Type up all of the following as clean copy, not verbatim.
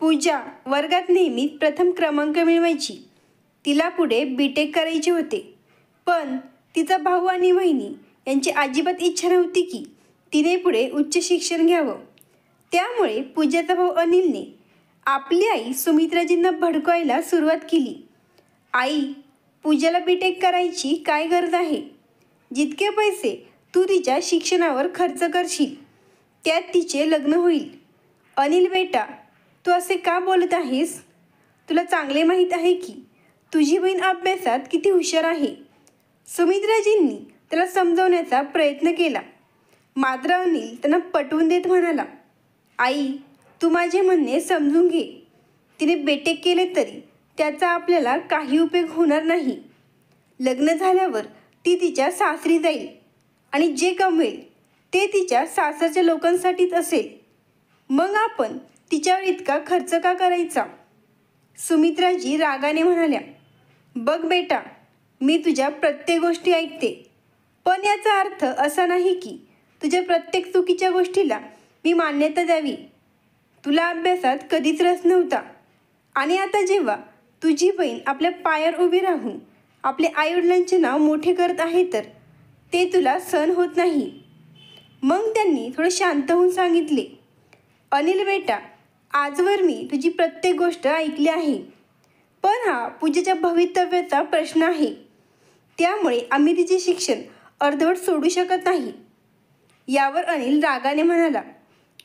पूजा वर्गात नेहमीच प्रथम क्रमांक मिळवायची. तिला पुढे बीटेक करायचे होते, पण तिचा भाऊ आणि वहिनी यांची अजिबात इच्छा नव्हती की तिने पुढे उच्च शिक्षण घ्यावं. त्यामुळे पूजाचा भाऊ अनिलने आपली आई सुमित्राजींना भडकवायला सुरुवात केली. आई, पूजाला बीटेक करायची काय गरज आहे? जितके पैसे तू तिच्या शिक्षणावर खर्च करशील त्यात तिचे लग्न होईल. अनिल बेटा, तू असे का बोलत आहेस? तुला चांगले माहीत आहे की तुझी बहीण अभ्यासात किती हुशार आहे. सुमित्राजींनी त्याला समजवण्याचा प्रयत्न केला, मात्र अनिल त्यांना पटवून देत म्हणाला, आई, तू माझे म्हणणे समजून घे. तिने बीटेक केले तरी त्याचा आपल्याला काही उपयोग होणार नाही. लग्न झाल्यावर ती तिच्या सासरी जाईल आणि जे कमवेल ते तिच्या सासरच्या लोकांसाठीच असेल. मग आपण तिच्यावर इतका खर्च का करायचा? सुमित्राजी रागाने म्हणाल्या, बघ बेटा, मी तुझ्या प्रत्येक गोष्टी ऐकते, पण याचा अर्थ असा नाही की तुझ्या प्रत्येक चुकीच्या गोष्टीला मी मान्यता द्यावी. तुला अभ्यासात कधीच रस नव्हता आणि आता जेव्हा तुझी बहीण आपल्या पायावर उभी राहून आपले आईवडिलांचे नाव मोठे करत आहे तर ते तुला सहन होत नाही. मग त्यांनी थोडं शांत होऊन सांगितले, अनिल बेटा, आजवर मी तुझी प्रत्येक गोष्ट ऐकली आहे, पण हा पूजेच्या भवितव्याचा प्रश्न आहे. त्यामुळे आम्ही तिचे शिक्षण अर्धवट सोडू शकत नाही. यावर अनिल रागाने म्हणाला,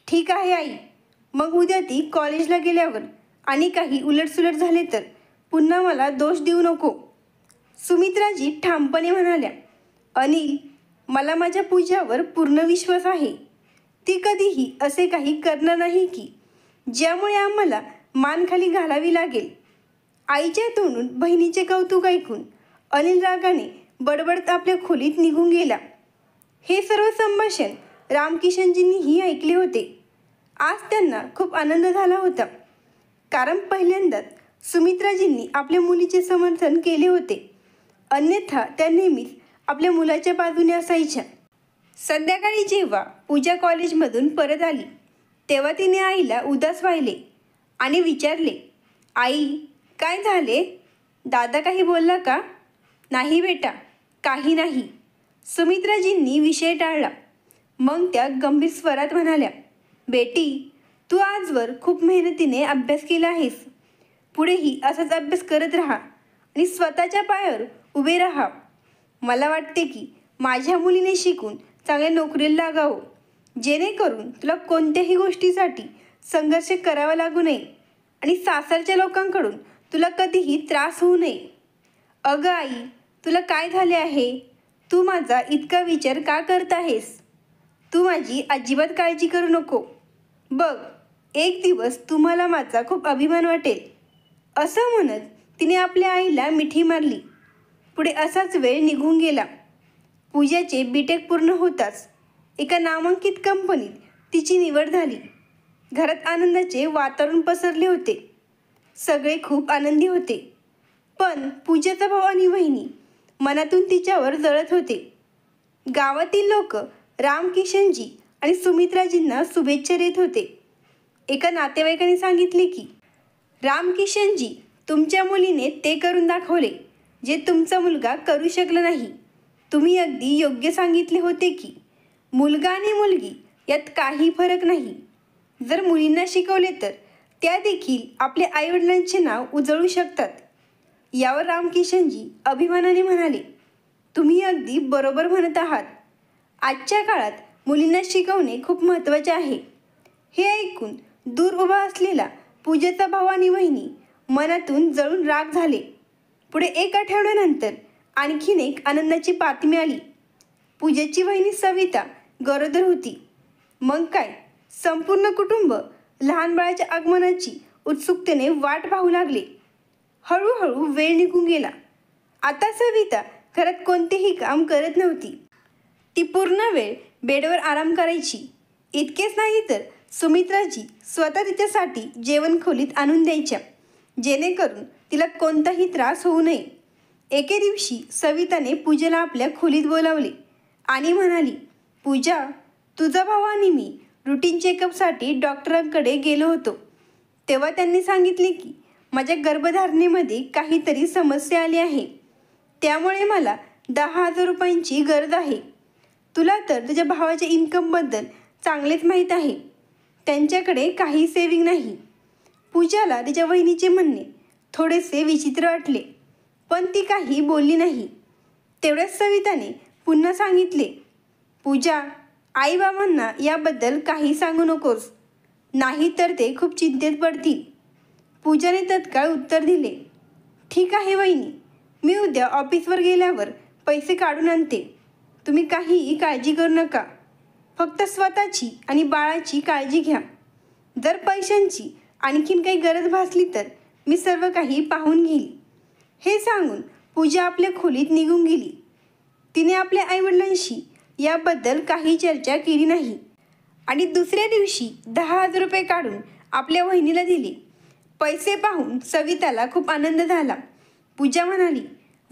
ठीक आहे आई, मग उद्या ती कॉलेजला गेल्यावर आणि काही उलटसुलट झाले तर पुन्हा मला दोष देऊ नको. सुमित्राजी ठामपणे म्हणाल्या, अनिल, मला माझ्या पूजावर पूर्ण विश्वास आहे. ती कधीही असे काही करणार नाही की ज्यामुळे आम्हाला मान खाली घालावी लागेल. आईच्या तोंडून बहिणीचे कौतुक ऐकून अनिल रागाने बडबडत आपल्या खोलीत निघून गेला. हे सर्व संभाषण रामकिशनजींनीही ऐकले होते. आज त्यांना खूप आनंद झाला होता, कारण पहिल्यांदाच सुमित्राजींनी आपल्या मुलीचे समर्थन केले होते. अन्यथा त्या नेहमीच आपल्या मुलाच्या बाजूने असायच्या. संध्याकाळी जेव्हा पूजा कॉलेजमधून परत आली तेव्हा तिने आईला उदास पाहिले आणि विचारले, आई, काय झाले? दादा काही बोलला का? नाही बेटा, काही नाही. सुमित्राजींनी विषय टाळला. मग त्या गंभीर स्वरात म्हणाल्या, बेटी, तू आजवर खूप मेहनतीने अभ्यास केला आहेस. पुढेही असाच अभ्यास करत राहा आणि स्वतःच्या पायावर उभे राहा. मला वाटते की माझ्या मुलीने शिकून चांगल्या नोकरीला लागावं, जेणेकरून तुला कोणत्याही गोष्टीसाठी संघर्ष करावा लागू नये आणि सासरच्या लोकांकडून तुला कधीही त्रास होऊ नये. अगं आई, तुला काय झाले आहे? तू माझा इतका विचार का करत आहेस? तू माझी अजिबात काळजी करू नको. बघ, एक दिवस तुम्हाला माझा खूप अभिमान वाटेल. असं म्हणत तिने आपल्या आईला मिठी मारली. पुढे असाच वेळ निघून गेला. पूजाचे बीटेक पूर्ण होताच एका नामांकित कंपनीत तिची निवड झाली. घरात आनंदाचे वातावरण पसरले होते. सगळे खूप आनंदी होते, पण पूजाचा भाऊ आणि वहिनी मनातून तिच्यावर जळत होते. गावातील लोक रामकिशनजी आणि सुमित्राजींना शुभेच्छा देत होते. एका नातेवाईकाने सांगितले की रामकिशनजी, तुमच्या मुलीने ते करून दाखवले जे तुमचा मुलगा करू शकला नाही. तुम्ही अगदी योग्य सांगितले होते की मुलगा आणि मुलगी यात काही फरक नाही. जर मुलींना शिकवले तर त्या देखील आपल्या आईवडिलांचे नाव उजळू शकतात. यावर रामकिशनजी अभिमानाने म्हणाले, तुम्ही अगदी बरोबर म्हणत आहात. आजच्या काळात मुलींना शिकवणे खूप महत्त्वाचे आहे. हे ऐकून दूर उभा असलेला पूजेचा भाऊ आणि वहिनी मनातून जळून राग झाले. पुढे एक आठवड्यानंतर आणखीन एक आनंदाची बातमी आली. पूजेची वहिनी सविता गरोदर होती. मग काय, संपूर्ण कुटुंब लहान बाळाच्या आगमनाची उत्सुकतेने वाट पाहू लागले. हळूहळू वेळ निघून गेला. आता सविता घरात कोणतेही काम करत नव्हती. ती पूर्ण वेळ बेडवर आराम करायची. इतकेच नाही तर सुमित्राजी स्वतः तिच्यासाठी जेवण खोलीत आणून द्यायच्या, जेणेकरून तिला कोणताही त्रास होऊ नये. एके दिवशी सविताने पूजेला आपल्या खोलीत बोलावले आणि म्हणाली, पूजा, तुझा भाऊ आणि मी रुटीन चेकअपसाठी डॉक्टरांकडे गेलो होतो. तेव्हा त्यांनी सांगितले की माझ्या गर्भधारणेमध्ये काहीतरी समस्या आली आहे, त्यामुळे मला 10,000 रुपयांची गरज आहे. तुला तर तुझ्या भावाच्या इन्कमबद्दल चांगलेच माहीत आहे. त्यांच्याकडे काही सेविंग नाही. पूजाला तिच्या वहिनीचे म्हणणे थोडेसे विचित्र वाटले, पण ती काही बोलली नाही. तेवढ्याच सविताने पुन्हा सांगितले, पूजा, आईबाबांना याबद्दल काही सांगू नकोस, नाही तर ते खूप चिंतेत पडतील. पूजाने तत्काळ उत्तर दिले, ठीक आहे वहिनी, मी उद्या ऑफिसवर गेल्यावर पैसे काढून आणते. तुम्ही काहीही काळजी करू नका. फक्त स्वतःची आणि बाळाची काळजी घ्या. जर पैशांची आणखीन काही गरज भासली तर मी सर्व काही पाहून घेईल. हे सांगून पूजा आपल्या खोलीत निघून गेली. तिने आपल्या आईवडिलांशी याबद्दल काही चर्चा केली नाही आणि दुसऱ्या दिवशी 10,000 रुपये काढून आपल्या वहिनीला दिले. पैसे पाहून सविताला खूप आनंद झाला. पूजा म्हणाली,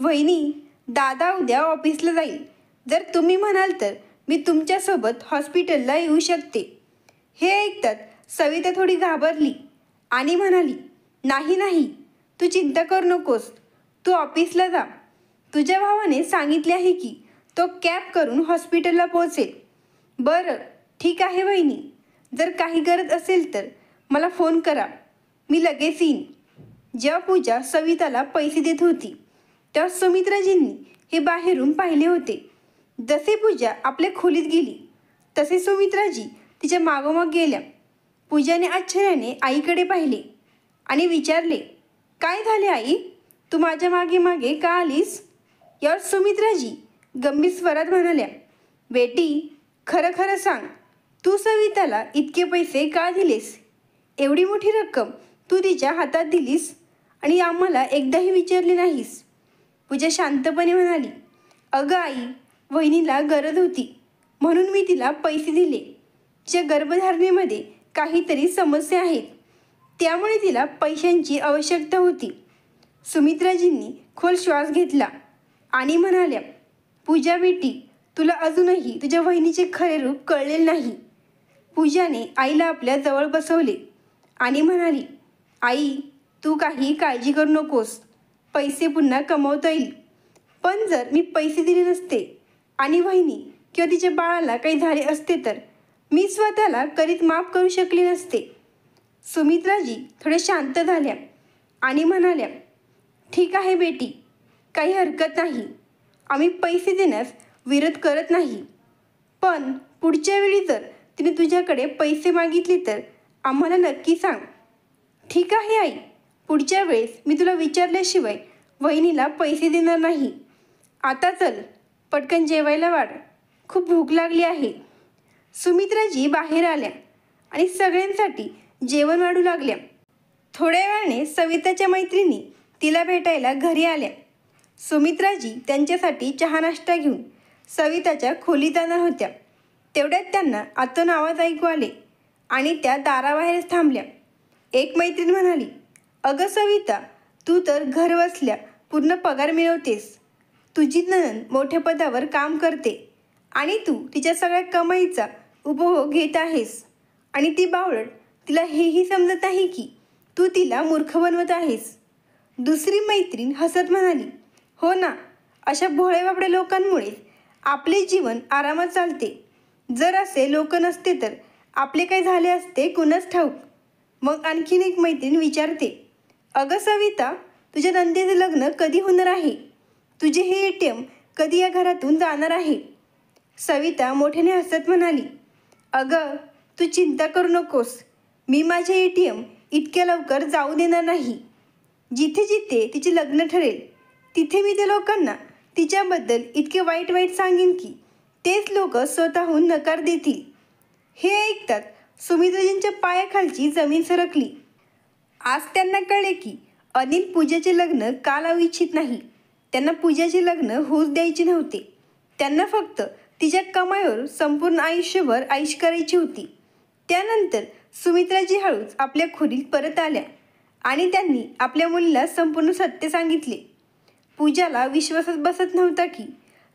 वहिनी, दादा उद्या ऑफिसला जाईल. जर तुम्ही म्हणाल तर मी तुमच्यासोबत हॉस्पिटलला येऊ शकते. हे ऐकताच सविता थोडी घाबरली आणि म्हणाली, नाही नाही, तू चिंता करू नकोस. तू ऑफिसला जा. तुझ्या भावाने सांगितले आहे की तो कॅब करून हॉस्पिटलला पोहोचेल. बरं, ठीक आहे वहिनी. जर काही गरज असेल तर मला फोन करा, मी लगेच येईन. जेव्हा पूजा सविताला पैसे देत होती तेव्हा सुमित्राजींनी हे बाहेरून पाहिले होते. जसे पूजा आपल्या खोलीत गेली तसे सुमित्राजी तिच्या मागोमाग गेल्या. पूजाने आश्चर्याने आईकडे पाहिले आणि विचारले, काय झाले आई, तू माझ्या मागे मागे का आलीस? यावर सुमित्राजी गंभीर स्वरात म्हणाल्या, बेटी, खरं खरं सांग, तू सविताला इतके पैसे का दिलेस? एवढी मोठी रक्कम तू तिच्या हातात दिलीस आणि आम्हाला एकदाही विचारले नाहीस. पूजा शांतपणे म्हणाली, अगं आई, वहिनीला गरज होती म्हणून मी तिला पैसे दिले. तिच्या गर्भधारणेमध्ये काहीतरी समस्या आहेत, त्यामुळे तिला पैशांची आवश्यकता होती. सुमित्राजींनी खोल श्वास घेतला आणि म्हणाल्या, पूजा बेटी, तुला अजूनही तुझ्या वहिनीचे खरे रूप कळलेले नाही. पूजाने आईला आपल्या जवळ बसवले आणि म्हणाली, आई, तू काही काळजी करू नकोस. पैसे पुन्हा कमवता येईल. पण जर मी पैसे दिले नसते आणि वहिनी किंवा तिच्या बाळाला काही झाले असते तर मी स्वतःला कधीच माफ करू शकले नसते. सुमित्राजी थोड्या शांत झाल्या आणि म्हणाल्या, ठीक आहे बेटी, काही हरकत नाही. आम्ही पैसे देण्यास विरोध करत नाही. पण पुढच्या वेळी जर तिने तुझ्याकडे पैसे मागितले तर आम्हाला नक्की सांग. ठीक आहे आई, पुढच्या वेळेस मी तुला विचारल्याशिवाय वहिनीला पैसे देणार नाही. आता चल, पटकन जेवायला वाढ, खूप भूक लागली आहे. सुमित्राजी बाहेर आल्या आणि सगळ्यांसाठी जेवण वाढू लागल्या. थोड्या वेळाने सविताच्या मैत्रिणी तिला भेटायला घरी आल्या. सुमित्राजी त्यांच्यासाठी चहा नाश्ता घेऊन सविताच्या खोलीत जाणार होत्या. तेवढ्यात त्यांना आतून आवाज ऐकू आले आणि त्या दाराबाहेरच थांबल्या. एक मैत्रीण म्हणाली, अगं सविता, तू तर घर बसल्या पूर्ण पगार मिळवतेस. तुझी नणंद मोठ्या पदावर काम करते आणि तू तिच्या सगळ्या कमाईचा उपभोग घेत आहेस. आणि ती बावळट, तिला हेही समजत नाही की तू तिला मूर्ख बनवत आहेस. दुसरी मैत्रीण हसत म्हणाली, हो ना, अशा भोळेबाबडे लोकांमुळे आपले जीवन आरामात चालते. जर असे लोक नसते तर आपले काय झाले असते कुणास ठाऊक. मग आणखीन एक मैत्रीण विचारते, अगं सविता, तुझ्या नंदेचे लग्न कधी होणार आहे? तुझे हे ATM कधी या घरातून जाणार आहे? सविता मोठ्याने हसत म्हणाली, अगं, तू चिंता करू नकोस. मी माझे ATM इतक्या लवकर जाऊ देणार नाही. जिथे जिथे तिचे लग्न ठरेल तिथे मी त्या लोकांना तिच्याबद्दल इतके वाईट वाईट सांगेन की तेच लोक स्वतःहून नकार देतील. हे ऐकतात सुमित्राजींच्या पायाखालची जमीन सरकली. आज त्यांना कळले की अनिल पूजाचे लग्न का लावू इच्छित नाही. त्यांना पूजाचे लग्न होऊच द्यायचे नव्हते. त्यांना फक्त तिच्या कमाईवर संपूर्ण आयुष्यभर ऐश करायची होती. त्यानंतर सुमित्राजी हळूच आपल्या खोलीत परत आल्या आणि त्यांनी आपल्या मुलीला संपूर्ण सत्य सांगितले. पूजाला विश्वासच बसत नव्हता की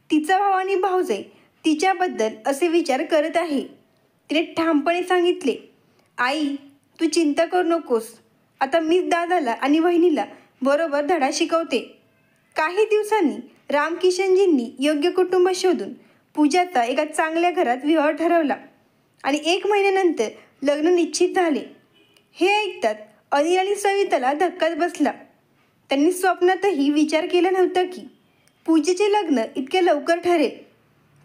तिचा भाव आणि भाऊजाई तिच्याबद्दल असे विचार करत आहे. तिने ठामपणे सांगितले, आई, तू चिंता करू नकोस. आता मीच दादाला आणि वहिनीला बरोबर धडा शिकवते. काही दिवसांनी रामकिशनजींनी योग्य कुटुंब शोधून पूजाचा एका चांगल्या घरात विवाह ठरवला आणि 1 महिन्यानंतर लग्न निश्चित झाले. हे ऐकतात अनिल आणि सविताला धक्काच बसला. त्यांनी स्वप्नातही विचार केला नव्हता की पूजेचे लग्न इतक्या लवकर ठरेल.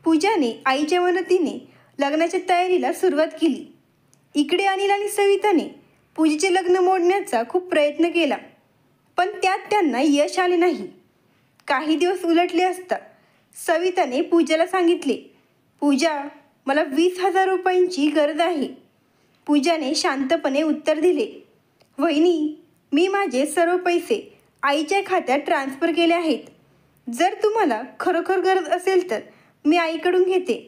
पूजाने आईच्या मदतीने लग्नाच्या तयारीला सुरुवात केली. इकडे अनिल आणि सविताने पूजेचे लग्न मोडण्याचा खूप प्रयत्न केला, पण त्यात त्यांना यश आले नाही. काही दिवस उलटले असता सविताने पूजाला सांगितले, पूजा, मला 20,000 रुपयांची गरज आहे. पूजाने शांतपणे उत्तर दिले, वहिनी, मी माझे सर्व पैसे आईच्या खात्यात ट्रान्स्फर केले आहेत. जर तुम्हाला खरोखर गरज असेल तर मी आईकडून घेते.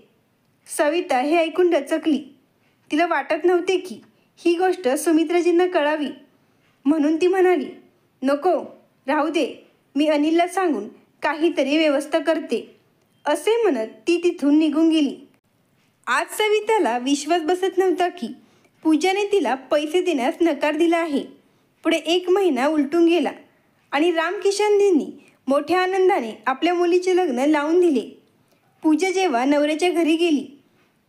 सविता हे ऐकून डचकली. तिला वाटत नव्हते की ही गोष्ट सुमित्राजींना कळावी, म्हणून ती म्हणाली, नको, राहू दे, मी अनिलला सांगून काहीतरी व्यवस्था करते. असे म्हणत ती तिथून निघून गेली. आज सविताला विश्वास बसत नव्हता की पूजाने तिला पैसे देण्यास नकार दिला आहे. पुढे 1 महिना उलटून गेला आणि रामकिशनजींनी मोठ्या आनंदाने आपल्या मुलीचे लग्न लावून दिले. पूजा जेव्हा नवऱ्याच्या घरी गेली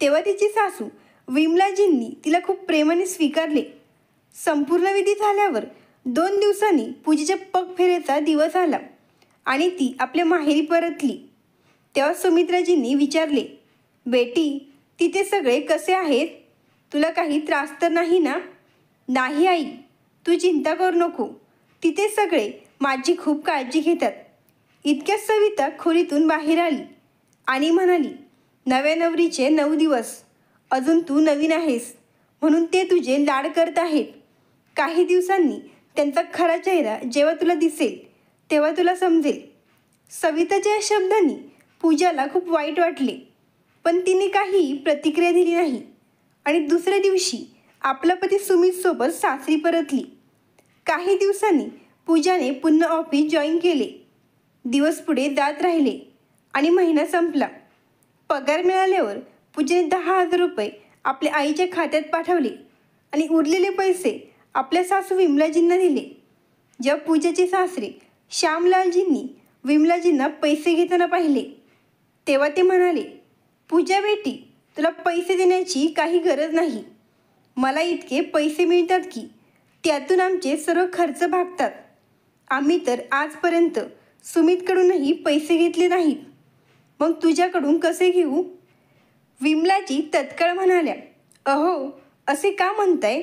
तेव्हा तिची सासू विमलाजींनी तिला खूप प्रेमाने स्वीकारले. संपूर्ण विधी झाल्यावर 2 दिवसांनी पूजेच्या पगफेरेचा दिवस आला आणि ती आपल्या माहेरी परतली. तेव्हा सुमित्राजींनी विचारले, बेटी, तिथे सगळे कसे आहेत? तुला काही त्रास तर नाही ना? नाही आई, तू चिंता करू नको, तिथे सगळे माझी खूप काळजी घेतात. इतक्यात सविता खोलीतून बाहेर आली आणि म्हणाली, नव्या नवरीचे 9 दिवस, अजून तू नवीन आहेस म्हणून ते तुझे लाड करत आहेत. काही दिवसांनी त्यांचा खरा चेहरा जेव्हा तुला दिसेल तेव्हा तुला समजेल. सविताच्या या शब्दांनी पूजाला खूप वाईट वाटले, पण तिने काही प्रतिक्रिया दिली नाही आणि दुसऱ्या दिवशी आपला पती सुमितसोबत सासरी परतली. काही दिवसांनी पूजाने पुन्हा ऑफिस जॉईन केले. दिवस पुढे जात राहिले आणि महिना संपला. पगार मिळाल्यावर पूजेने 10,000 रुपये आपल्या आईच्या खात्यात पाठवले आणि उरलेले पैसे आपल्या सासू विमलाजींना दिले. जेव्हा पूजाचे सासरे श्यामलालजींनी विमलाजींना पैसे घेताना पाहिले तेव्हा ते म्हणाले, पूजा बेटी, तुला पैसे देण्याची काही गरज नाही. मला इतके पैसे मिळतात की त्यातून आमचे सर्व खर्च भागतात. आम्ही तर आजपर्यंत सुमितकडूनही पैसे घेतले नाहीत, मग तुझ्याकडून कसे घेऊ? विमलाजी तत्काळ म्हणाल्या, अहो, असे का म्हणताय?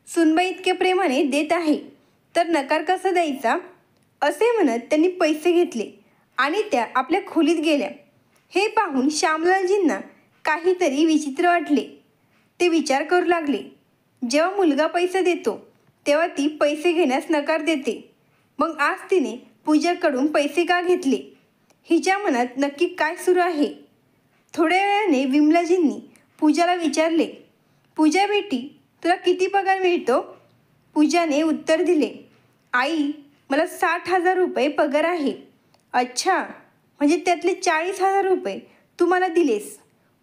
सुनबाई इतके प्रेमाने देत आहे तर नकार कसा द्यायचा? असे म्हणत त्यांनी पैसे घेतले आणि त्या आपल्या खोलीत गेल्या. हे पाहून श्यामलालजींना काहीतरी विचित्र वाटले. ते विचार करू लागले, जेव्हा मुलगा पैसे देतो तेव्हा ती पैसे घेण्यास नकार देते, मग आज तिने पूजाकडून पैसे का घेतले? हिच्या मनात नक्की काय सुरू आहे? थोड्या वेळाने विमलाजींनी पूजाला विचारले, पूजा बेटी, तुला किती पगार मिळतो? पूजाने उत्तर दिले, आई, मला 60,000 रुपये पगार आहे. अच्छा, म्हणजे त्यातले 40,000 रुपये तू मला दिलेस.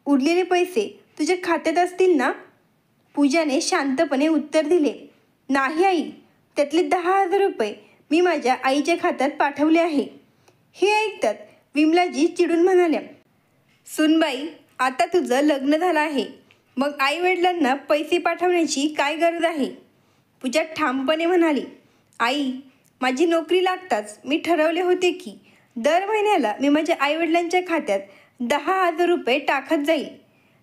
उरलेले पैसे तुझ्या खात्यात असतील ना? पूजाने शांतपणे उत्तर दिले, नाही आई, त्यातले 10,000 रुपये मी माझ्या आईच्या खात्यात पाठवले आहे. हे ऐकतात विमलाजी चिडून म्हणाल्या, सुनबाई, आता तुझं लग्न झालं आहे, मग आईवडिलांना पैसे पाठवण्याची काय गरज आहे? पूजा ठामपणे म्हणाली, आई, माझी नोकरी लागताच मी ठरवले होते की दर महिन्याला मी माझ्या आईवडिलांच्या खात्यात 10,000 रुपये टाकत जाईल,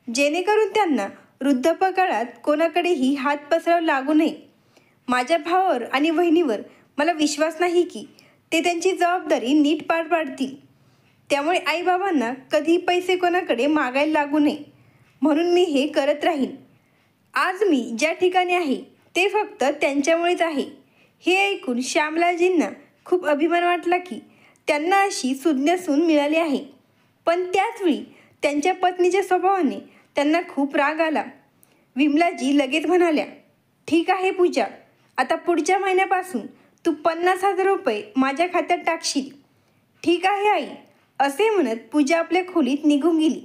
जेणेकरून त्यांना वृद्धापकाळात कोणाकडेही हात पसरावा लागू नये. माझ्या भावावर आणि बहिणीवर मला विश्वास नाही की ते त्यांची जबाबदारी नीट पार पाडतील. त्यामुळे आईबाबांना कधी पैसे कोणाकडे मागायला लागू नये म्हणून मी हे करत राहीन. आज मी ज्या ठिकाणी आहे ते फक्त त्यांच्यामुळेच आहे. हे ऐकून श्यामलाजींना खूप अभिमान वाटला की त्यांना अशी सुज्ञ सून मिळाली आहे, पण त्याचवेळी त्यांच्या पत्नीच्या स्वभावाने त्यांना खूप राग आला. विमलाजी लगेच म्हणाल्या, ठीक आहे पूजा, आता पुढच्या महिन्यापासून तू 50,000 रुपये माझ्या खात्यात टाकशील. ठीक आहे आई, असे म्हणत पूजा आपल्या खोलीत निघून गेली.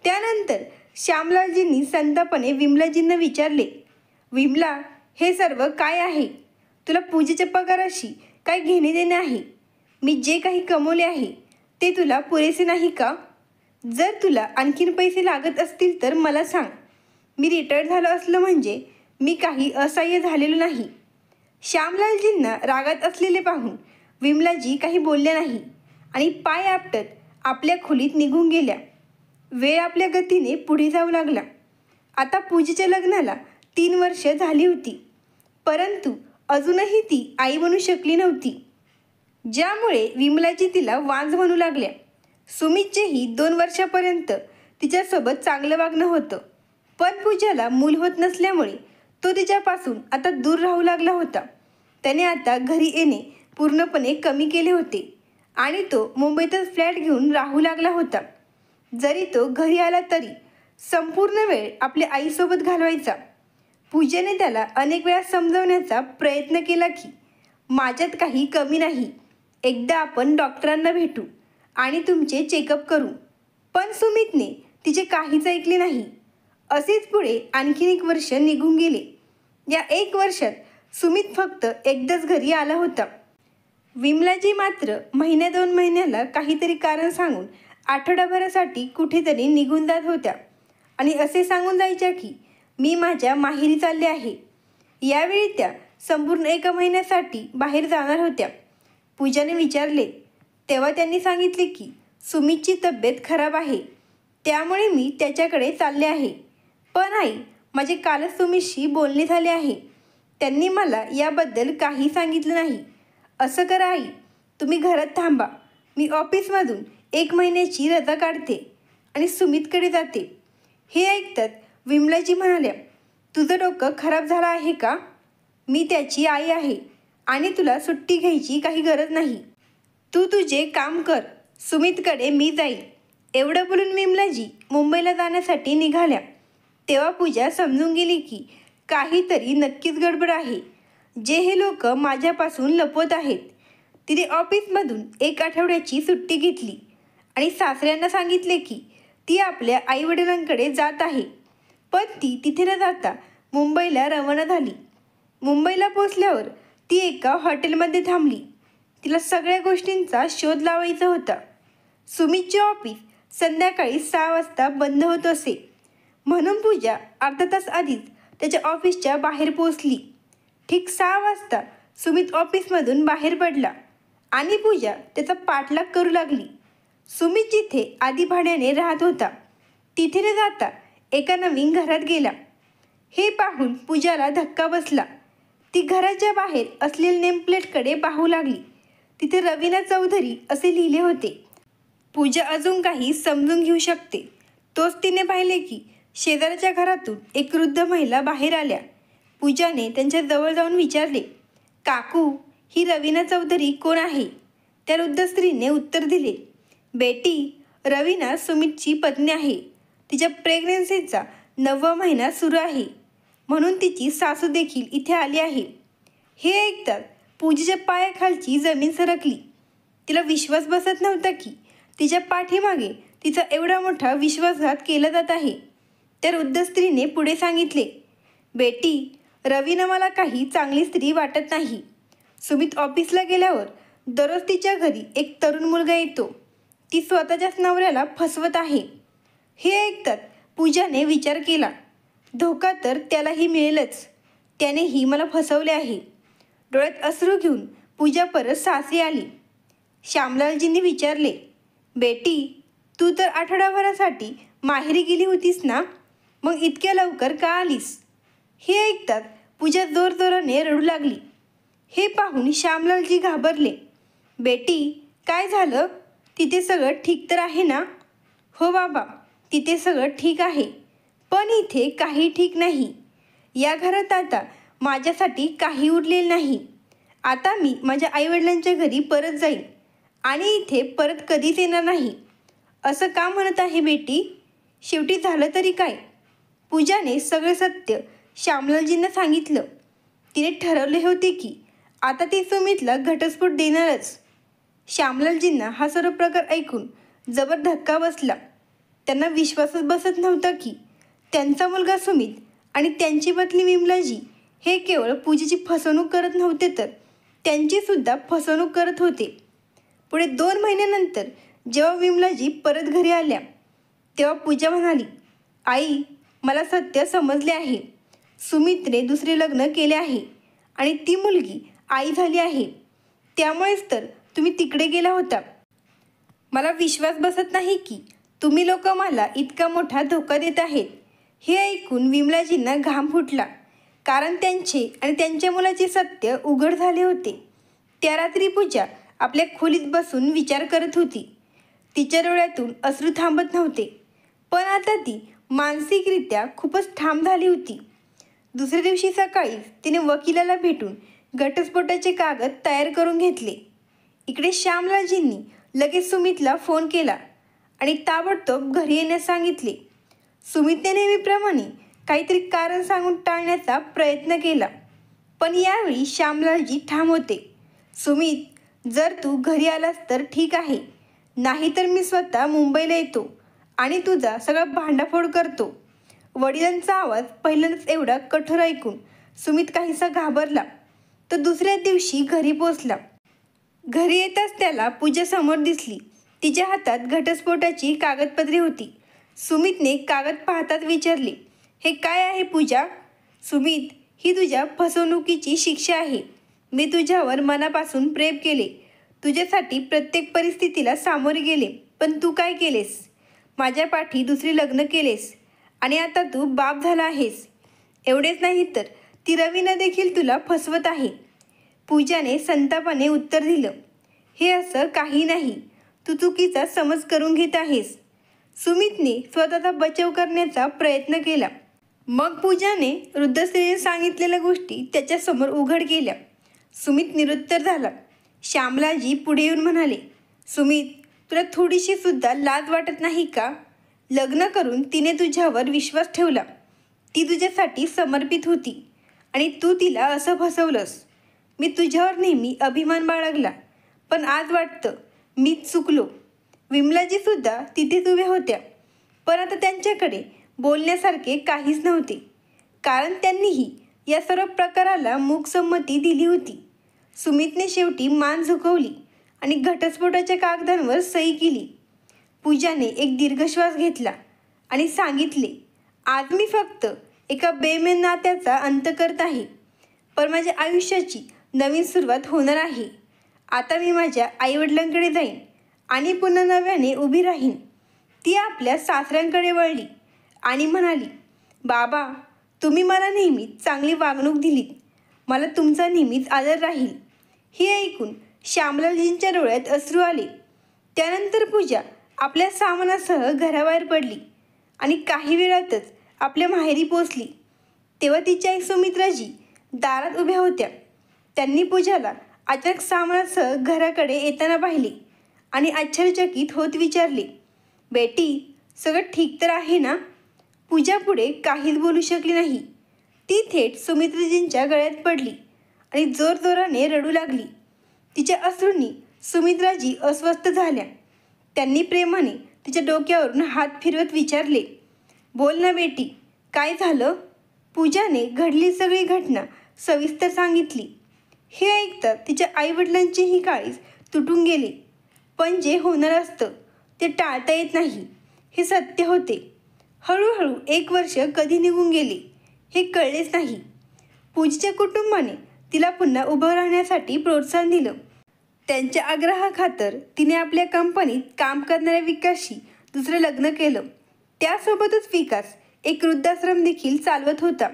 त्यानंतर श्यामलालजींनी संतापणे विमलाजींना विचारले, विमला, हे सर्व काय आहे? तुला पूजेच्या पगाराशी काय घेणे देणे आहे? मी जे काही कमवले आहे ते तुला पुरेसे नाही का? जर तुला आणखीन पैसे लागत असतील तर मला सांग. मी रिटायर्ड झालो असलं म्हणजे मी काही असहाय्य झालेलो नाही. श्यामलालजींना रागात असलेले पाहून विमलाजी काही बोलल्या नाही आणि पाय आपटत आपल्या खोलीत निघून गेल्या. वेळ आपल्या गतीने पुढे जाऊ लागला. आता पूजेच्या लग्नाला 3 वर्ष झाली होती, परंतु अजूनही ती आई बनू शकली नव्हती, ज्यामुळे विमलाजी तिला वांज म्हणू लागल्या. सुमितचेही 2 वर्षापर्यंत तिच्यासोबत चांगलं वागणं होतं, पण पूजाला मूल होत नसल्यामुळे तो तिच्यापासून आता दूर राहू लागला होता. त्याने आता घरी येणे पूर्णपणे कमी केले होते आणि तो मुंबईतच फ्लॅट घेऊन राहू लागला होता. जरी तो घरी आला तरी संपूर्ण वेळ आपल्या आईसोबत घालवायचा. पूजेने त्याला अनेक वेळा समजवण्याचा प्रयत्न केला की माझ्यात काही कमी नाही, एकदा आपण डॉक्टरांना भेटू आणि तुमचे चेकअप करू. पण सुमितने तिचे काहीच ऐकले नाही. असेच पुढे आणखीन 1 वर्ष निघून गेले. या 1 वर्षात सुमित फक्त एकदाच घरी आला होता. विमलाजी मात्र महिन्या 2 महिन्याला काहीतरी कारण सांगून आठवडाभरासाठी कुठेतरी निघून जात होत्या आणि असे सांगून जायच्या की मी माझ्या माहेरी चालले आहे. यावेळी त्या संपूर्ण 1 महिन्यासाठी बाहेर जाणार होत्या. पूजाने विचारले तेव्हा त्यांनी सांगितले की सुमितची तब्येत खराब आहे, त्यामुळे मी त्याच्याकडे चालले आहे. पण आई, माझे कालच सुमितशी बोलणे झाले आहे. त्यांनी मला याबद्दल काही सांगितलं नाही. असं करा आई, तुम्ही घरात थांबा. मी ऑफिसमधून 1 महिन्याची रजा काढते आणि सुमितकडे जाते. हे ऐकतात विमलाजी म्हणाल्या, तुझं डोकं खराब झालं आहे का? मी त्याची आई आहे आणि तुला सुट्टी घ्यायची काही गरज नाही. तू तुझे काम कर, सुमितकडे मी जाईल. एवढं बोलून विमलाजी मुंबईला जाण्यासाठी निघाल्या. तेव्हा पूजा समजून गेली की काहीतरी नक्कीच गडबड आहे, जे हे लोक माझ्यापासून लपवत आहेत. तिने ऑफिसमधून 1 आठवड्याची सुट्टी घेतली आणि सासऱ्यांना सांगितले की ती आपल्या आईवडिलांकडे जात आहे. पण ती तिथे न जाता मुंबईला रवाना झाली. मुंबईला पोचल्यावर ती एका हॉटेलमध्ये थांबली. तिला सगळ्या गोष्टींचा शोध लावायचा होता. सुमितचे ऑफिस संध्याकाळी 6 वाजता बंद होत असे, म्हणून पूजा अर्धा तास आधीच त्याच्या ऑफिसच्या बाहेर पोचली. ठीक 6 वाजता सुमित ऑफिसमधून बाहेर पडला आणि पूजा त्याचा पाठलाग करू लागली. सुमित जिथे आधी भाड्याने राहत होता तिथे न जाता एका नवीन घरात गेला. हे पाहून पूजाला धक्का बसला. ती घराच्या बाहेर असलेल्या नेमप्लेटकडे पाहू लागली. तिथे रवीना चौधरी असे लिहिले होते. पूजा अजून काही समजून घेऊ शकते तोच तिने पाहिले की शेजारच्या घरातून एक वृद्ध महिला बाहेर आल्या. पूजाने त्यांच्या जवळ जाऊन विचारले, काकू, ही रवीना चौधरी कोण आहे? त्या वृद्ध स्त्रीने उत्तर दिले, बेटी, रवीना सुमितची पत्नी आहे. तिच्या प्रेग्नन्सीचा 9वा महिना सुरू आहे, म्हणून तिची सासू देखील इथे आली आहे. हे ऐकतात पूजेच्या पायाखालची जमीन सरकली. तिला विश्वास बसत नव्हता की तिच्या पाठीमागे तिचा एवढा मोठा विश्वासघात केला जात आहे. त्या वृद्ध स्त्रीने पुढे सांगितले, बेटी, रवीना मला काही चांगली स्त्री वाटत नाही. सुमित ऑफिसला गेल्यावर दररोज तिच्या घरी एक तरुण मुलगा येतो. ती स्वतःच्याच नवऱ्याला फसवत आहे. हे ऐकतात पूजाने विचार केला, धोका तर त्यालाही मिळेलच. त्यानेही मला फसवले आहे. डोळ्यात अश्रू घेऊन पूजा परत सासरी आली. श्यामलालजींनी विचारले, बेटी, तू तर आठवडाभरासाठी माहेरी गेली होतीस ना, मग इतक्या लवकर का आलीस? हे ऐकतात पूजा जोरजोराने रडू लागली. हे पाहून श्यामलालजी घाबरले. बेटी, काय झालं? तिथे सगळं ठीक तर आहे ना? हो बाबा, तिथे सगळं ठीक आहे, पण इथे काही ठीक नाही. या घरात आता माझ्यासाठी काही उरलेलं नाही. आता मी माझ्या आईवडिलांच्या घरी परत जाईन आणि इथे परत कधीच येणार नाही. असं का म्हणत आहे बेटी? शेवटी झालं तरी काय? पूजाने सगळे सत्य श्यामलालजींना सांगितलं. तिने ठरवले होते की आता ती सुमितला घटस्फोट देणारच. श्यामलालजींना हा सर्व प्रकार ऐकून जबर धक्का बसला. त्यांना विश्वासच बसत नव्हता की त्यांचा मुलगा सुमित आणि त्यांची पत्नी विमलाजी हे केवळ पूजेची फसवणूक करत नव्हते तर त्यांचीसुद्धा फसवणूक करत होते. पुढे 2 महिन्यानंतर जेव्हा विमलाजी परत घरी आल्या तेव्हा पूजा म्हणाली, आई, मला सत्य समजले आहे. सुमितने दुसरे लग्न केले आहे आणि ती मुलगी आई झाली आहे. त्यामुळेच तर तुम्ही तिकडे गेला होता. मला विश्वास बसत नाही की तुम्ही लोक मला इतका मोठा धोका देत आहेत. हे ऐकून विमलाजींना घाम फुटला, कारण त्यांचे आणि त्यांच्या मुलाचे सत्य उघड झाले होते. त्या रात्री पूजा आपल्या खोलीत बसून विचार करत होती. तिच्या डोळ्यातून अश्रू थांबत नव्हते, पण आता ती मानसिकरित्या खूपच ठाम झाली होती. दुसऱ्या दिवशी सकाळी तिने वकिलाला भेटून घटस्फोटाचे कागद तयार करून घेतले. इकडे श्यामलाजींनी लगेच सुमितला फोन केला आणि ताबडतोब घरी येण्यास सांगितले. सुमितने नेहमीप्रमाणे काहीतरी कारण सांगून टाळण्याचा प्रयत्न केला, पण यावेळी श्यामलाजी ठाम होते. सुमित, जर तू घरी आलास तर ठीक आहे, नाहीतर मी स्वतः मुंबईला येतो आणि तुझा सगळा भांडाफोड करतो. वडिलांचा आवाज पहिल्यांदाच एवढा कठोर ऐकून सुमित काहीसा घाबरला. तो दुसऱ्या दिवशी घरी पोचला. घरी येताच त्याला पूजा समोर दिसली. तिच्या हातात घटस्फोटाची कागदपत्रे होती. सुमितने कागद पाहताच विचारले, हे काय आहे पूजा? सुमित, ही तुझ्या फसवणुकीची शिक्षा आहे. मी तुझ्यावर मनापासून प्रेम केले, तुझ्यासाठी प्रत्येक परिस्थितीला सामोरे गेले, पण तू काय केलेस? माझ्या पाठी दुसरी लग्न केलेस आणि आता तू बाप झाला आहेस. एवढेच नाही तर ती रवीना देखील तुला फसवत आहे. पूजाने संतापाने उत्तर दिलं, हे असं काही नाही, तू चुकीचा समज करून घेत आहेस. सुमितने स्वतःचा बचाव करण्याचा प्रयत्न केला. मग पूजाने वृद्ध स्त्रीने सांगितलेल्या गोष्टी त्याच्यासमोर उघड केल्या. सुमित निरुत्तर झाला. श्यामलाजी पुढे येऊन म्हणाले, सुमित, तुला थोडीशी सुद्धा लाज वाटत नाही का? लग्न करून तिने तुझ्यावर विश्वास ठेवला. ती तुझ्यासाठी समर्पित होती आणि तू तिला असं फसवलंस. मी तुझ्यावर नेहमी अभिमान बाळगला, पण आज वाटतं मीच चुकलो. विमलाजीसुद्धा तिथेच उभ्या होत्या, पण आता त्यांच्याकडे बोलण्यासारखे काहीच नव्हते, कारण त्यांनीही या सर्व प्रकाराला मूकसंमती दिली होती. सुमितने शेवटी मान झुकवली आणि घटस्फोटाच्या कागदांवर सही केली. पूजाने एक दीर्घ श्वास घेतला आणि सांगितले, आज मी फक्त एका बेमेन नात्याचा अंत करत आहे, पण माझ्या आयुष्याची नवीन सुरुवात होणार आहे. आता मी माझ्या आईवडिलांकडे जाईन आणि पुन्हा नव्याने उभी राहीन. ती आपल्या सासऱ्यांकडे वळली आणि म्हणाली, बाबा, तुम्ही मला नेहमी चांगली वागणूक दिलीत. मला तुमचा नेहमीच आदर राहील. हे ऐकून श्यामलाजींच्या डोळ्यात अश्रू आले. त्यानंतर पूजा आपल्या सामानासह घराबाहेर पडली आणि काही वेळातच आपल्या माहेरी पोचली. तेव्हा तिच्या आई सुमित्राजी दारात उभ्या होत्या. त्यांनी पूजाला अचानक सामानासह घराकडे येताना पाहिले आणि आश्चर्यचकित होत विचारले, बेटी, सगळं ठीक तर आहे ना? पूजा पुढे काहीच बोलू शकली नाही. ती थेट सुमित्राजींच्या गळ्यात पडली आणि जोरजोराने रडू लागली. तिच्या अश्रूंनी सुमित्राजी अस्वस्थ झाल्या. त्यांनी प्रेमाने तिच्या डोक्यावरून हात फिरवत विचारले, बोल ना बेटी, काय झालं? पूजाने घडली सगळी घटना सविस्तर सांगितली. हे ऐकता तिच्या आईवडिलांचेही काळीज तुटून गेले. पण जे होणार असतं ते टाळता येत नाही, हे सत्य होते. हळूहळू 1 वर्ष कधी निघून गेले हे कळलेच नाही. पूजेच्या कुटुंबाने तिला पुन्हा उभं राहण्यासाठी प्रोत्साहन दिलं. त्यांच्या आग्रहाखातर तिने आपल्या कंपनीत काम करणाऱ्या विकासशी दुसरं लग्न केलं. त्यासोबतच विकास एक वृद्धाश्रम देखील चालवत होता.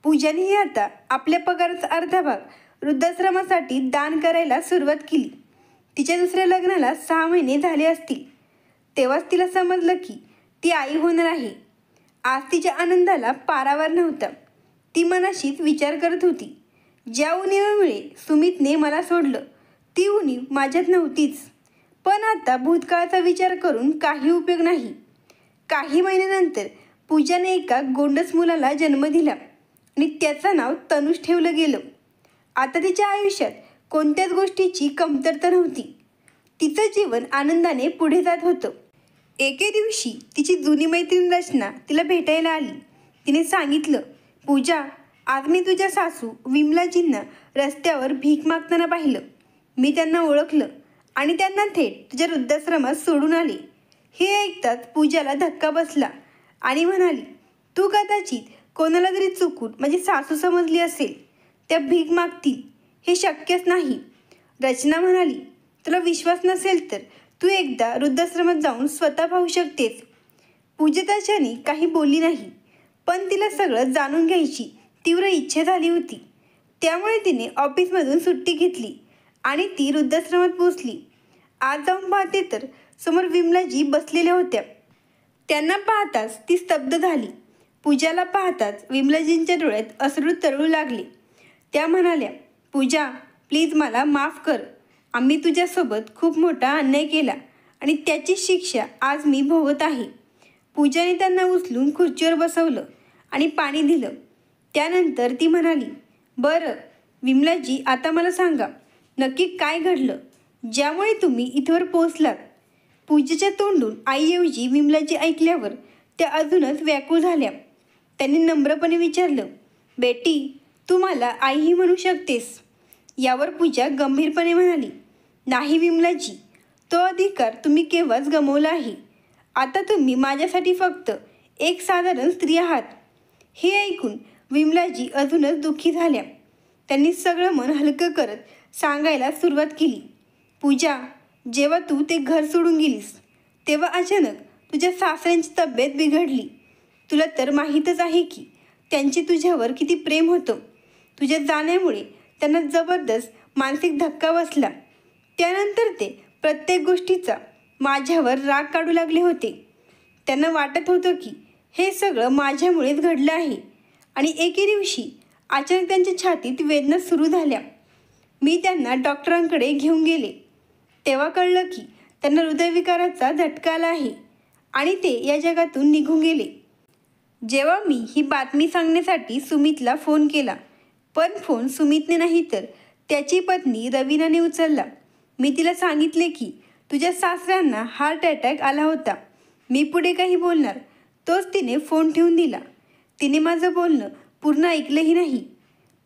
पूजानेही आता आपल्या पगाराचा अर्धा भाग वृद्धाश्रमासाठी दान करायला सुरुवात केली. तिच्या दुसऱ्या लग्नाला 6 महिने झाले असतील. तेव्हाच तिला समजलं की ती आई होणार आहे. आज तिच्या आनंदाला पारावार नव्हता. ती मनाशीच विचार करत होती, ज्या उणीवेमुळे सुमितने मला सोडलं ती उणीव माझ्यात नव्हतीच. पण आता भूतकाळाचा विचार करून काही उपयोग नाही. काही महिन्यानंतर पूजाने एका गोंडस मुलाला जन्म दिला आणि त्याचं नाव तनुष ठेवलं गेलं. आता तिच्या आयुष्यात कोणत्याच गोष्टीची कमतरता नव्हती. तिचं जीवन आनंदाने पुढे जात होतं. एके दिवशी तिची जुनी मैत्रीण रचना तिला भेटायला आली. तिने सांगितलं, पूजा, आज मी तुझ्या सासू विमलाजींना रस्त्यावर भीक मागताना पाहिलं. मी त्यांना ओळखलं आणि त्यांना थेट तुझ्या वृद्धाश्रमात सोडून आले. हे ऐकताच पूजाला धक्का बसला आणि म्हणाली, तू कदाचित कोणाला तरी चुकून माझी सासू समजली असेल. त्या भीक मागतील हे शक्यच नाही. रचना म्हणाली, तुला विश्वास नसेल तर तू एकदा वृद्धाश्रमात जाऊन स्वतः पाहू शकतेस. पूजा त्याच्याने काही बोलली नाही, पण तिला सगळं जाणून घ्यायची तीव्र इच्छा झाली होती. त्यामुळे तिने ऑफिसमधून सुट्टी घेतली आणि ती वृद्धाश्रमात पोचली. आज जाऊन पाहते तर समोर विमलाजी बसलेल्या होत्या. त्यांना पाहताच ती स्तब्ध झाली. पूजाला पाहताच विमलाजींच्या डोळ्यात अश्रू तरळू लागले. त्या म्हणाल्या, पूजा प्लीज मला माफ कर. आम्ही तुझ्यासोबत खूप मोठा अन्याय केला आणि त्याची शिक्षा आज मी भोगत आहे. पूजाने त्यांना उचलून खुर्चीवर बसवलं आणि पाणी दिलं. त्यानंतर ती म्हणाली, बरं विमलाजी, आता मला सांगा नक्की काय घडलं ज्यामुळे तुम्ही इथवर पोहोचलात. पूजेच्या तोंडून आईऐवजी विमलाजी ऐकल्यावर त्या अजूनच व्याकुळ झाल्या. त्यांनी नम्रपणे विचारलं, बेटी तू मला आईही म्हणू शकतेस. यावर पूजा गंभीरपणे म्हणाली, नाही विमलाजी, तो अधिकार तुम्ही केव्हाच गमावला आहे. आता तुम्ही माझ्यासाठी फक्त एक साधारण स्त्री आहात. हे ऐकून विमलाजी अजूनच दुःखी झाल्या. त्यांनी सगळं मन हलकं करत सांगायला सुरुवात केली, पूजा जेव्हा तू ते घर सोडून गेलीस तेव्हा अचानक तुझ्या सासऱ्यांची तब्येत बिघडली. तुला तर माहीतच आहे की त्यांचे तुझ्यावर किती प्रेम होतं. तुझ्या जाण्यामुळे त्यांना जबरदस्त मानसिक धक्का बसला. त्यानंतर ते प्रत्येक गोष्टीचा माझ्यावर राग काढू लागले होते. त्यांना वाटत होतं की हे सगळं माझ्यामुळेच घडलं आहे. आणि एके दिवशी अचानक त्यांच्या छातीत वेदना सुरू झाल्या. मी त्यांना डॉक्टरांकडे घेऊन गेले. तेव्हा कळलं की त्यांना हृदयविकाराचा झटका आला आहे आणि ते या जगातून निघून गेले. जेव्हा मी ही बातमी सांगण्यासाठी सुमितला फोन केला, पण फोन सुमितने नाही तर त्याची पत्नी रवीनाने उचलला. मी तिला सांगितले की तुझ्या सासऱ्यांना हार्ट अटॅक आला होता. मी पुढे काही बोलणार तोच तिने फोन ठेवून दिला. तिने माझं बोलणं पूर्ण ऐकलंही नाही.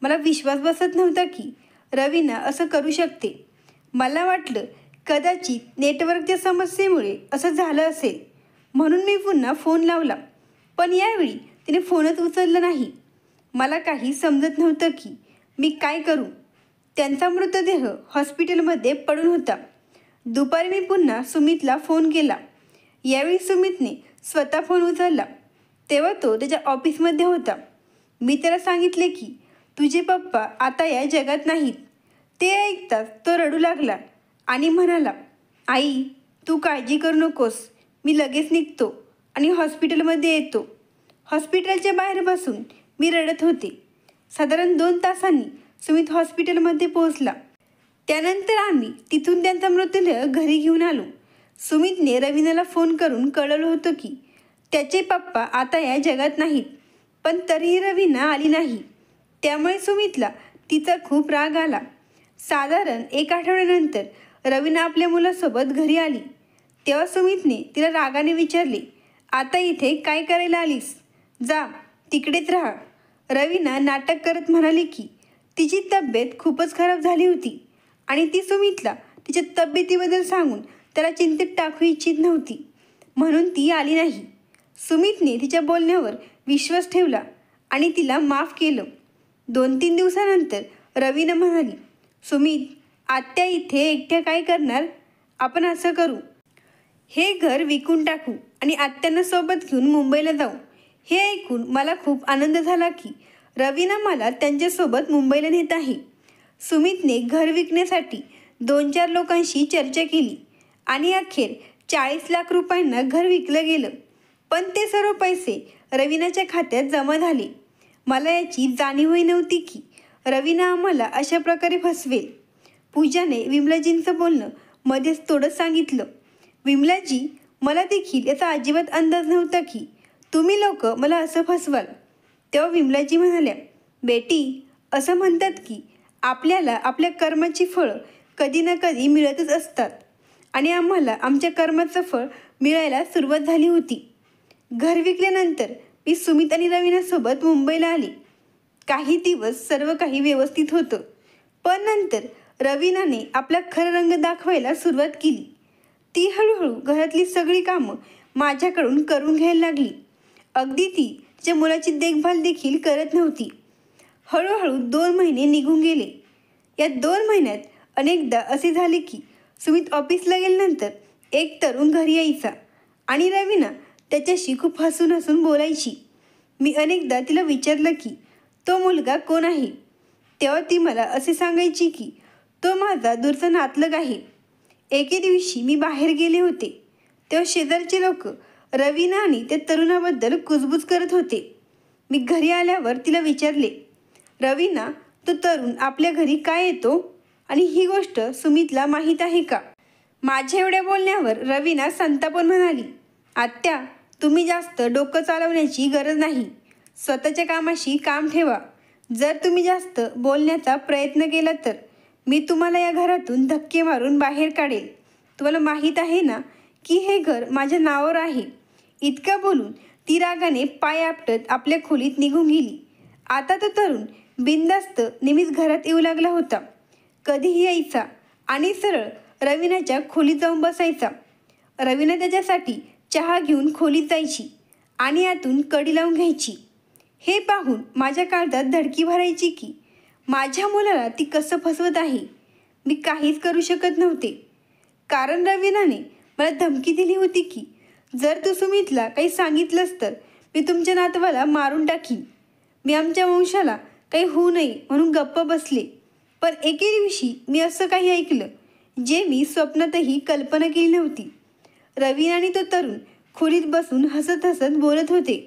मला विश्वास बसत नव्हता की रवीना असं करू शकते. मला वाटलं कदाचित नेटवर्कच्या समस्येमुळे असं झालं असेल, म्हणून मी पुन्हा फोन लावला. पण यावेळी तिने फोनच उचलला नाही. मला काही समजत नव्हतं की मी काय करू. त्यांचा मृतदेह हॉस्पिटलमध्ये पडून होता. दुपारी मी पुन्हा सुमितला फोन केला. यावेळी सुमितने स्वतः फोन उचलला. तेव्हा तो त्याच्या ऑफिसमध्ये होता. मी त्याला सांगितले की तुझे पप्पा आता या जगात नाहीत. ते ऐकताच तो रडू लागला आणि म्हणाला, आई तू काळजी करू नकोस, मी लगेच निघतो आणि हॉस्पिटलमध्ये येतो. हॉस्पिटलच्या बाहेर बसून मी रडत होते. साधारण 2 तासांनी सुमित हॉस्पिटलमध्ये पोहोचला. त्यानंतर आम्ही तिथून त्यांचा मृतदेह घरी घेऊन आलो. सुमितने रवीनाला फोन करून कळवलं होतं की त्याचे पप्पा आता या जगात नाहीत, पण तरीही रवीना आली नाही. त्यामुळे सुमितला तिचा खूप राग आला. साधारण 1 आठवड्यानंतर रवीना आपल्या मुलासोबत घरी आली. तेव्हा सुमितने तिला रागाने विचारले, आता इथे काय करायला आलीस? जा तिकडेच राहा. रवीना नाटक करत म्हणाली की तिची तब्येत खूपच खराब झाली होती आणि ती सुमितला तिच्या तब्येतीबद्दल सांगून त्याला चिंतेत टाकू इच्छित नव्हती, म्हणून ती आली नाही. सुमितने तिच्या बोलण्यावर विश्वास ठेवला आणि तिला माफ केलं. 2-3 दिवसानंतर रवीना म्हणाली, सुमित आत्या इथे एकट्या काय करणार? आपण असं करू, हे घर विकून टाकू आणि आत्यांना सोबत घेऊन मुंबईला जाऊ. हे ऐकून मला खूप आनंद झाला की रवीना मला त्यांच्यासोबत मुंबईला नेत आहे. सुमितने घर विकण्यासाठी 2-4 लोकांशी चर्चा केली आणि अखेर 40 लाख रुपयांना घर विकलं गेलं. पण ते सर्व पैसे रवीनाच्या खात्यात जमा झाले. मला याची जाणीवही नव्हती की रवीना आम्हाला अशा प्रकारे फसवेल. पूजाने विमलाजींचं बोलणं मध्येच तोडत सांगितलं, विमलाजी मला देखील याचा अजिबात अंदाज नव्हता की तुम्ही लोक मला असं फसवाल. तेव्हा विमलाजी म्हणाल्या, बेटी असं म्हणतात की आपल्याला आपल्या कर्माची फळं कधी ना कधी मिळतच असतात आणि आम्हाला आमच्या कर्माचं फळ मिळायला सुरुवात झाली होती. घर विकल्यानंतर मी सुमित आणि रवीनासोबत मुंबईला आले. काही दिवस सर्व काही व्यवस्थित होतं, पण नंतर रवीनाने आपला खरा रंग दाखवायला सुरुवात केली. ती हळूहळू घरातली सगळी कामं माझ्याकडून करून घ्यायला लागली. अगदी ती तिच्या मुलाची देखभाल देखील करत नव्हती. हळूहळू 2 महिने निघून गेले. या 2 महिन्यात अनेकदा असे झाले की सुमित ऑफिसला गेल्यानंतर एक तरुण घरी यायचा आणि रवीना त्याच्याशी खूप हसून हसून बोलायची. मी अनेकदा तिला विचारलं की तो मुलगा कोण आहे, तेव्हा ती मला असे सांगायची की तो माझा दूरचा नातलग आहे. एके दिवशी मी बाहेर गेले होते, तेव्हा शेजारचे लोक रवीना आणि त्या तरुणाबद्दल कुजबूज करत होते. मी घरी आल्यावर तिला विचारले, रवीना, तो तरुण आपल्या घरी काय येतो आणि ही गोष्ट सुमितला माहीत आहे का? माझ्या एवढ्या बोलण्यावर रवीना संतापून म्हणाली, आत्या, तुम्ही जास्त डोकं चालवण्याची गरज नाही. स्वतःच्या कामाशी काम ठेवा. जर तुम्ही जास्त बोलण्याचा प्रयत्न केला तर मी तुम्हाला या घरातून धक्के मारून बाहेर काढेल. तुम्हाला माहीत आहे ना की हे घर माझ्या नावावर आहे. इतकं बोलून ती रागाने पाय आपटत आपल्या खोलीत निघून गेली. आता तो तरुण बिनधास्त नेहमीच घरात येऊ लागला होता. कधीही यायचा आणि सरळ रवीनाच्या खोलीत जाऊन बसायचा. रवीना त्याच्यासाठी चहा घेऊन खोलीत जायची आणि आतून कडी लावून घ्यायची. हे पाहून माझ्या काळजात धडकी भरायची की माझ्या मुलाला ती कसं फसवत आहे. मी काहीच करू शकत नव्हते, कारण रवीनाने मला धमकी दिली होती की जर तू सुमितला काही सांगितलंस तर मी तुमच्या नातवाला मारून टाकीन. मी आमच्या वंशाला काही होऊ नये म्हणून गप्प बसले. पण एके दिवशी मी असं काही ऐकलं जे मी स्वप्नातही कल्पना केली नव्हती. रवीना आणि तो तरुण खोलीत बसून हसत हसत बोलत होते.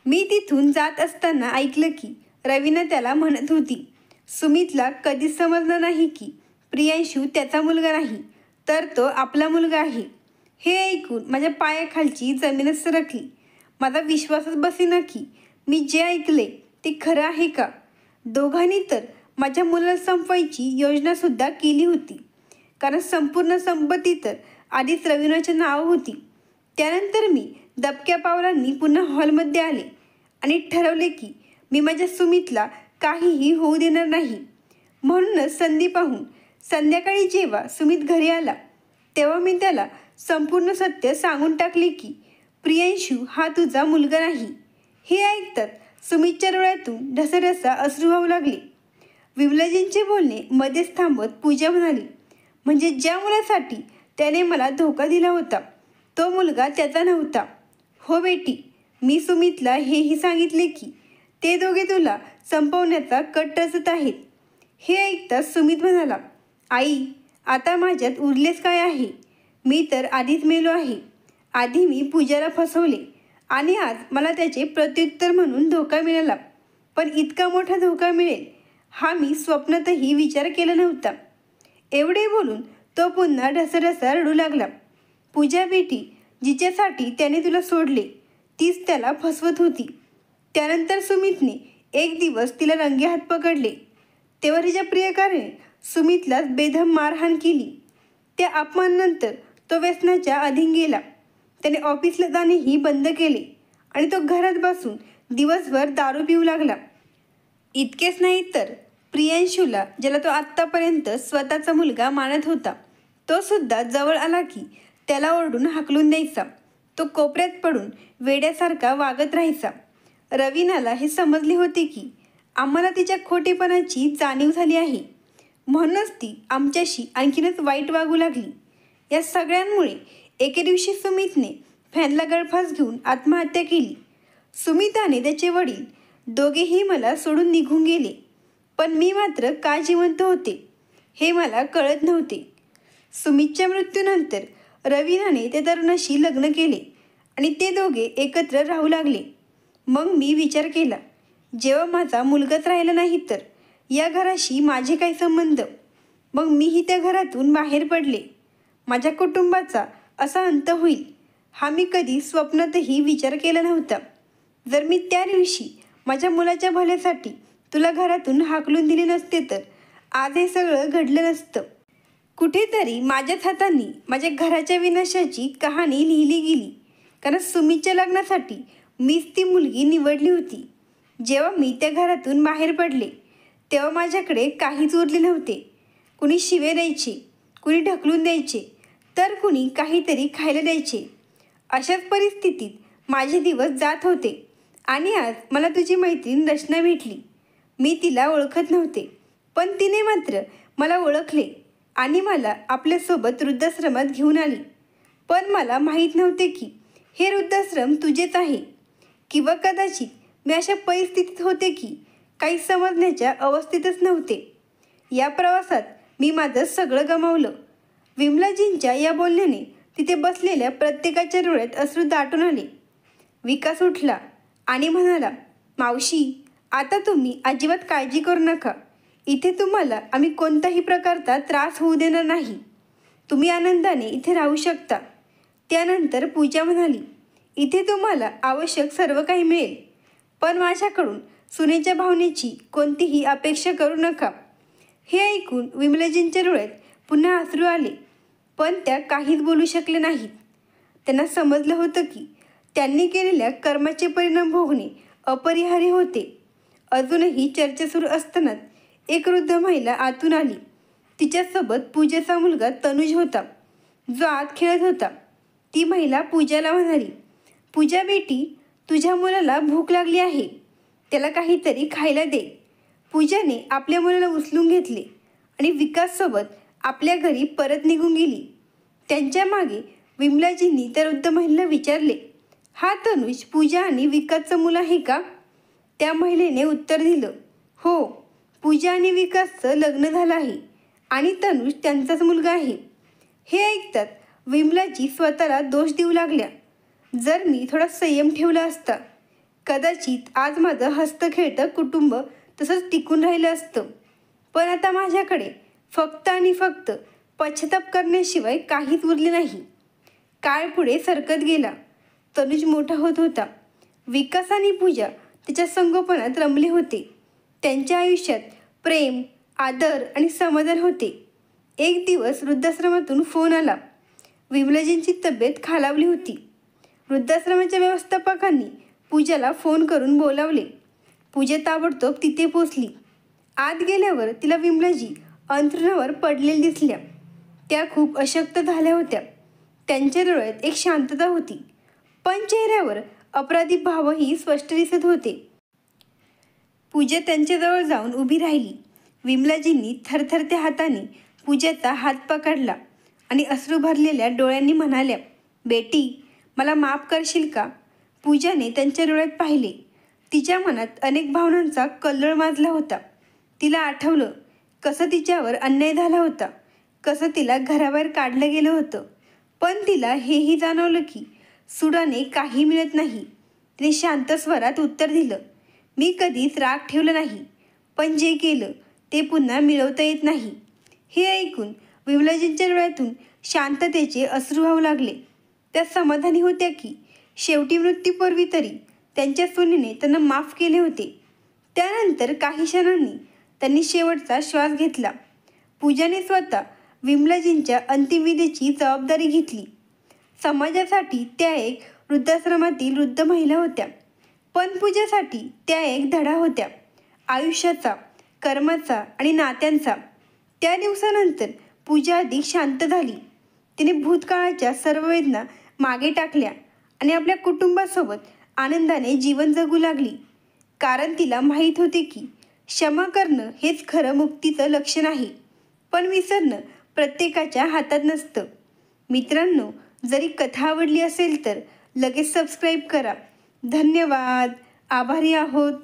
मी तिथून जात असताना ऐकलं की रवीना त्याला म्हणत होती, सुमितला कधीच समजलं नाही की प्रियांशू त्याचा मुलगा नाही तर तो आपला मुलगा आहे. हे ऐकून माझ्या पायाखालची जमीनच सरकली. माझा विश्वासच बसेना की मी जे ऐकले ते खरं आहे का. दोघांनी तर माझ्या मुलाला संपवायची योजनासुद्धा केली होती, कारण संपूर्ण संपत्ती तर आधीच रवीनाच्या नावावर होती. त्यानंतर मी दबक्या पावलांनी पुन्हा हॉलमध्ये आले आणि ठरवले की मी माझ्या सुमितला काहीही होऊ देणार नाही. म्हणूनच संधी पाहून संध्याकाळी जेव्हा सुमित घरी आला तेव्हा मी त्याला संपूर्ण सत्य सांगून टाकले की प्रियांशू हा तुझा मुलगा नाही. हे ऐकतात सुमितच्या डोळ्यातून ढसढसा अश्रू वाहू लागले. विमलाजींचे बोलणे मध्येच थांबवत पूजा म्हणाली, म्हणजे ज्या मुलासाठी त्याने मला धोका दिला होता तो मुलगा त्याचा नव्हता. हो बेटी, मी सुमितला हेही सांगितले की ते दोघे तुला संपवण्याचा कट रचत आहेत. हे ऐकताच सुमित म्हणाला, आई, आता माझ्यात उरलेच काय आहे. मी तर आधीच मेलो आहे. आधी मी पूजाला फसवले आणि आज मला त्याचे प्रत्युत्तर म्हणून धोका मिळाला. पण इतका मोठा धोका मिळेल हा मी स्वप्नातही विचार केला नव्हता. एवढे बोलून तो पुन्हा ढसढसा रडू लागला. पूजा बेटी, जिच्यासाठी त्याने तुला सोडले तीच त्याला फसवत होती. त्यानंतर सुमितने एक दिवस तिला रंगेहात पकडले. तेव्हा तिच्या प्रियकाराने सुमितलाच बेदम मारहाण केली. त्या अपमानानंतर तो व्यसनाच्या अधीन गेला. त्याने ऑफिसला जाणेही बंद केले आणि तो घरात बसून दिवसभर दारू पिऊ लागला. इतकेच नाही तर प्रियांशूला, ज्याला तो आत्तापर्यंत स्वतःचा मुलगा मानत होता, तो सुद्धा जवळ आला की त्याला ओरडून हाकलून द्यायचा. तो कोपऱ्यात पडून वेड्यासारखा वागत राहायचा. रवीनाला हे समजले होते की आम्हाला तिच्या खोटेपणाची जाणीव झाली आहे, म्हणूनच ती आमच्याशी आणखीनच वाईट वागू लागली. या सगळ्यांमुळे एके दिवशी सुमितने फॅनला गळफास घेऊन आत्महत्या केली. सुमित आणि त्याचे वडील दोघेही मला सोडून निघून गेले, पण मी मात्र का जिवंत होते हे मला कळत नव्हते. सुमितच्या मृत्यूनंतर रवीनाने त्या तरुणाशी लग्न केले आणि ते दोघे एकत्र राहू लागले. मग मी विचार केला, जेव्हा माझा मुलगाच राहिला नाही तर या घराशी माझे काय संबंध. मग मीही त्या घरातून बाहेर पडले. माझ्या कुटुंबाचा असा अंत होईल हा मी कधी स्वप्नातही विचार केला नव्हता. जर मी त्या दिवशी माझ्या मुलाच्या भल्यासाठी तुला घरातून हाकलून दिले नसते तर आज हे सगळं घडलं नसतं. कुठेतरी माझ्याच हातांनी माझ्या घराच्या विनाशाची कहाणी लिहिली गेली, कारण सुमितच्या लग्नासाठी मीच ती मुलगी निवडली होती. जेव्हा मी त्या घरातून बाहेर पडले तेव्हा माझ्याकडे काहीच उरले नव्हते. कुणी शिवे द्यायचे, कुणी ढकलून द्यायचे, तर कुणी काहीतरी खायला द्यायचे. अशाच परिस्थितीत माझे दिवस जात होते आणि आज मला तुझी मैत्रीण रचना भेटली. मी तिला ओळखत नव्हते, पण तिने मात्र मला ओळखले आणि मला आपल्यासोबत वृद्धाश्रमात घेऊन आली. पण मला माहीत नव्हते की हे वृद्धाश्रम तुझेच आहे, किंवा कदाचित मी अशा परिस्थितीत होते की काही समजण्याच्या अवस्थेतच नव्हते. या प्रवासात मी माझं सगळं गमावलं. विमलाजींच्या या बोलण्याने तिथे बसलेल्या प्रत्येकाच्या डोळ्यात अश्रू दाटून आले. विकास उठला आणि म्हणाला, मावशी, आता तुम्ही अजिबात काळजी करू नका. इथे तुम्हाला आम्ही कोणत्याही प्रकारचा त्रास होऊ देणार नाही. तुम्ही आनंदाने इथे राहू शकता. त्यानंतर पूजा म्हणाली, इथे तुम्हाला आवश्यक सर्व काही मिळेल, पण माझ्याकडून सुनेच्या भावनेची कोणतीही अपेक्षा करू नका. हे ऐकून विमलाजींच्या डोळ्यात पुन्हा अश्रू आले, पण त्या काहीच बोलू शकले नाहीत. त्यांना समजलं होतं की त्यांनी केलेल्या कर्माचे परिणाम भोगणे अपरिहार्य होते. अजूनही चर्चा सुरू असतानाच एक वृद्ध महिला आतून आली. तिच्यासोबत पूजेचा मुलगा तनुज होता, जो आत खेळत होता. ती महिला पूजाला म्हणाली, पूजा बेटी, तुझ्या मुलाला भूक लागली आहे, त्याला काहीतरी खायला दे. पूजाने आपल्या मुलाला उचलून घेतले आणि विकाससोबत आपल्या घरी परत निघून गेली. त्यांच्या मागे विमलाजींनी त्या वृद्ध महिलेला विचारले, हा तनुज पूजा आणि विकासचं मुलं आहे का? त्या महिलेने उत्तर दिलं, हो, पूजा आणि विकासचं लग्न झालं आहे आणि तनुज त्यांचाच मुलगा आहे. हे ऐकतात विमलाजी स्वतःला दोष देऊ लागल्या. जर मी थोडा संयम ठेवला असता, कदाचित आज माझं हस्तखेळतं कुटुंब तसंच टिकून राहिलं असतं. पण आता माझ्याकडे फक्त आणि फक्त पश्चाताप करण्याशिवाय काहीच उरले नाही. काळ पुढे सरकत गेला. तनुज मोठा होत होता. विकास आणि पूजा त्याच्या संगोपनात रमले होते. त्यांच्या आयुष्यात प्रेम, आदर आणि समाधान होते. एक दिवस वृद्धाश्रमातून फोन आला. विमलाजींची तब्येत खालावली होती. वृद्धाश्रमाच्या व्यवस्थापकांनी पूजाला फोन करून बोलावले. पूजा ताबडतोब तिथे पोचली. आत गेल्यावर तिला विमलाजी अंथरुणावर पडलेल्या दिसल्या. त्या खूप अशक्त झाल्या होत्या. त्यांच्या डोळ्यात एक शांतता होती, पण चेहऱ्यावर अपराधी भावही स्पष्ट दिसत होते. पूजा त्यांच्याजवळ जाऊन उभी राहिली. विमलाजींनी थरथरत्या हाताने पूजाचा हात पकडला आणि अश्रू भरलेल्या डोळ्यांनी म्हणाल्या, बेटी, मला माफ करशील का? पूजाने त्यांच्या डोळ्यात पाहिले. तिच्या मनात अनेक भावनांचा कल्लोळ माजला होता. तिला आठवलं कसं तिच्यावर अन्याय झाला होता, कसं तिला घराबाहेर काढलं गेलं होतं. पण तिला हेही जाणवलं की सुडाने काही मिळत नाही. तिने शांत स्वरात उत्तर दिलं, मी कधीच राग ठेवला नाही, पण जे केलं ते पुन्हा मिळवता येत नाही. हे ऐकून विमलाजींच्या डोळ्यातून शांततेचे अश्रू वाहू लागले. त्या समाधानी होत्या की शेवटी मृत्यूपूर्वी तरी त्यांच्या सुनेने त्यांना माफ केले होते. त्यानंतर काही क्षणांनी त्यांनी शेवटचा श्वास घेतला. पूजाने स्वतः विमलाजींच्या अंतिमविधीची जबाबदारी घेतली. समाजासाठी त्या एक वृद्धाश्रमातील वृद्ध महिला होत्या, पण पूजासाठी त्या एक धडा होत्या, आयुष्याचा, कर्माचा आणि नात्यांचा. त्या दिवसानंतर पूजा अधिक शांत झाली. तिने भूतकाळाच्या सर्व वेदना मागे टाकल्या आणि आपल्या कुटुंबासोबत आनंदाने जीवन जगू लागली. कारण तिला माहीत होते की क्षमा करणं हेच खरं मुक्तीचं लक्षण आहे, पण विसरणं प्रत्येकाच्या हातात नसतं. मित्रांनो, जरी कथा आवडली असेल तर लगेच सबस्क्राईब करा. धन्यवाद. आभारी आहोत.